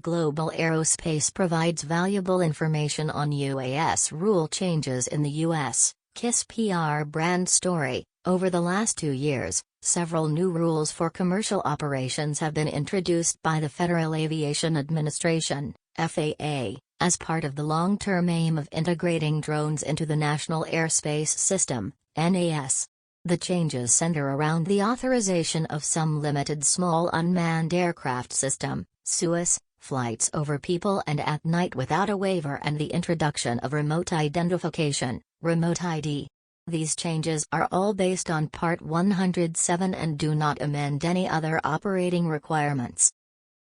Global Aerospace provides valuable information on UAS rule changes in the U.S. KISS PR brand story. Over the last 2 years, several new rules for commercial operations have been introduced by the Federal Aviation Administration, FAA, as part of the long-term aim of integrating drones into the National Airspace System, NAS. The changes center around the authorization of some limited small unmanned aircraft system, SUAS, flights over people and at night without a waiver, and the introduction of remote identification, remote ID. These changes are all based on Part 107 and do not amend any other operating requirements.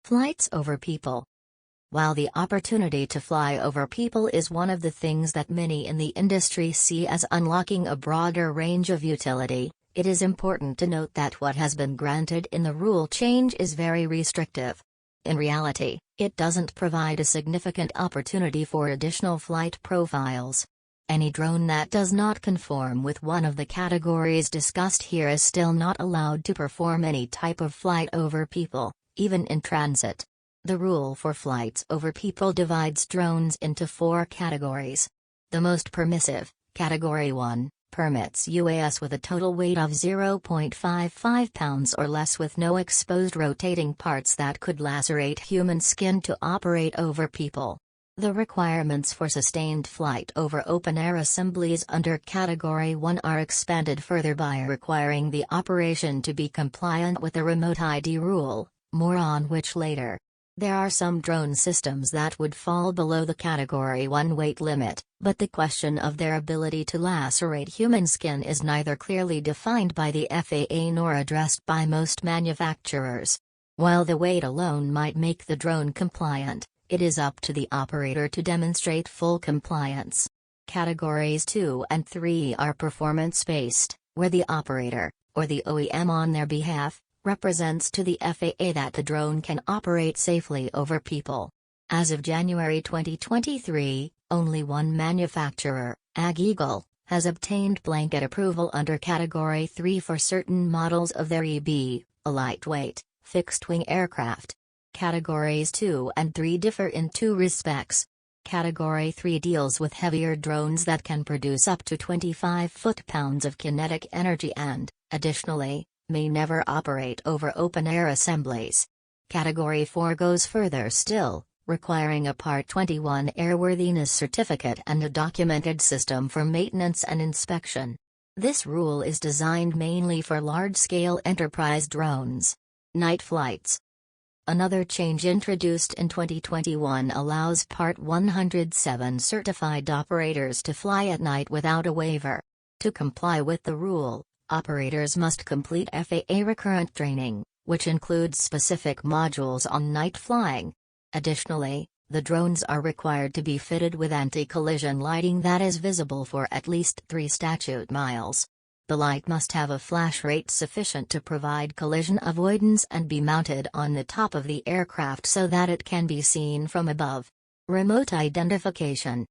Flights over people. While the opportunity to fly over people is one of the things that many in the industry see as unlocking a broader range of utility, it is important to note that what has been granted in the rule change is very restrictive. In reality, it doesn't provide a significant opportunity for additional flight profiles. Any drone that does not conform with one of the categories discussed here is still not allowed to perform any type of flight over people, even in transit. The rule for flights over people divides drones into 4 categories. The most permissive, Category 1, permits UAS with a total weight of 0.55 pounds or less with no exposed rotating parts that could lacerate human skin to operate over people. The requirements for sustained flight over open-air assemblies under Category 1 are expanded further by requiring the operation to be compliant with the remote ID rule, more on which later. There are some drone systems that would fall below the Category 1 weight limit, but the question of their ability to lacerate human skin is neither clearly defined by the FAA nor addressed by most manufacturers. While the weight alone might make the drone compliant, it is up to the operator to demonstrate full compliance. Categories 2 and 3 are performance-based, where the operator, or the OEM on their behalf, represents to the FAA that the drone can operate safely over people. As of January 2023, only one manufacturer, AgEagle, has obtained blanket approval under Category 3 for certain models of their EB, a lightweight, fixed-wing aircraft. Categories 2 and 3 differ in 2 respects. Category 3 deals with heavier drones that can produce up to 25 foot-pounds of kinetic energy and, additionally, may never operate over open-air assemblies. Category 4 goes further still, requiring a Part 21 airworthiness certificate and a documented system for maintenance and inspection. This rule is designed mainly for large-scale enterprise drones. Night flights. Another change introduced in 2021 allows Part 107 certified operators to fly at night without a waiver. To comply with the rule, operators must complete FAA recurrent training, which includes specific modules on night flying. Additionally, the drones are required to be fitted with anti-collision lighting that is visible for at least 3 statute miles. The light must have a flash rate sufficient to provide collision avoidance and be mounted on the top of the aircraft so that it can be seen from above. Remote identification.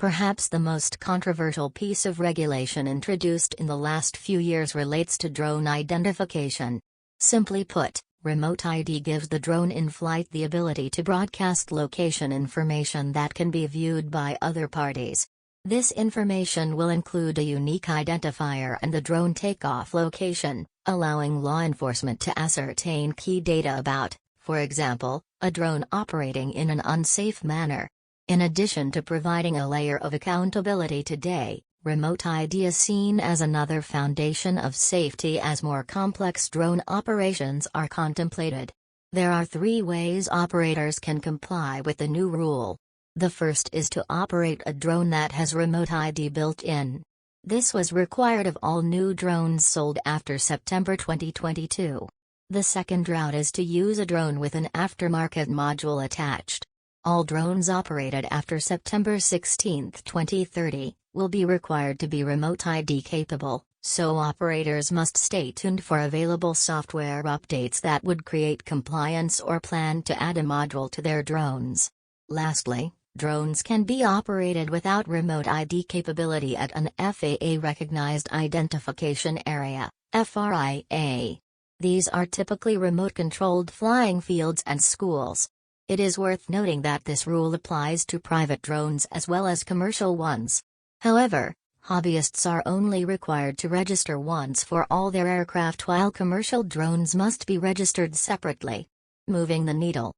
Perhaps the most controversial piece of regulation introduced in the last few years relates to drone identification. Simply put, remote ID gives the drone in flight the ability to broadcast location information that can be viewed by other parties. This information will include a unique identifier and the drone takeoff location, allowing law enforcement to ascertain key data about, for example, a drone operating in an unsafe manner. In addition to providing a layer of accountability today, remote ID is seen as another foundation of safety as more complex drone operations are contemplated. There are 3 ways operators can comply with the new rule. The first is to operate a drone that has remote ID built in. This was required of all new drones sold after September 2022. The second route is to use a drone with an aftermarket module attached. All drones operated after September 16, 2030, will be required to be remote ID capable, so operators must stay tuned for available software updates that would create compliance or plan to add a module to their drones. Lastly, drones can be operated without remote ID capability at an FAA-recognized identification area, FRIA. These are typically remote-controlled flying fields and schools. It is worth noting that this rule applies to private drones as well as commercial ones. However, hobbyists are only required to register once for all their aircraft, while commercial drones must be registered separately. Moving the needle.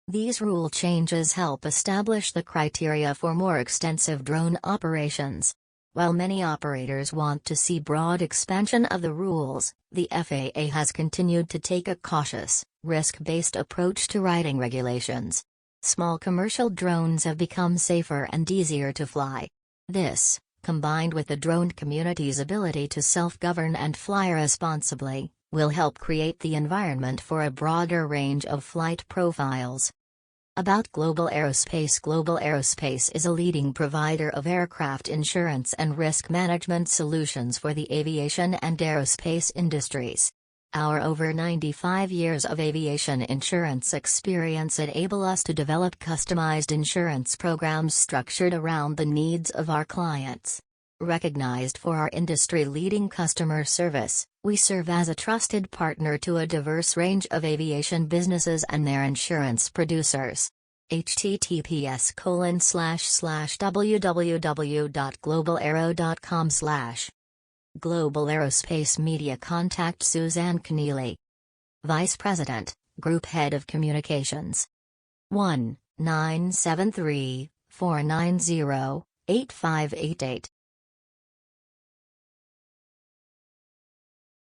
These rule changes help establish the criteria for more extensive drone operations. While many operators want to see broad expansion of the rules, the FAA has continued to take a cautious, risk-based approach to writing regulations. Small commercial drones have become safer and easier to fly. This, combined with the drone community's ability to self-govern and fly responsibly, will help create the environment for a broader range of flight profiles. About Global Aerospace. Global Aerospace is a leading provider of aircraft insurance and risk management solutions for the aviation and aerospace industries. Our over 95 years of aviation insurance experience enable us to develop customized insurance programs structured around the needs of our clients. Recognized for our industry-leading customer service, we serve as a trusted partner to a diverse range of aviation businesses and their insurance producers. https://www.globalaero.com/ Global Aerospace Media. Contact Suzanne Keneally, Vice President, Group Head of Communications. 1-973-490-8588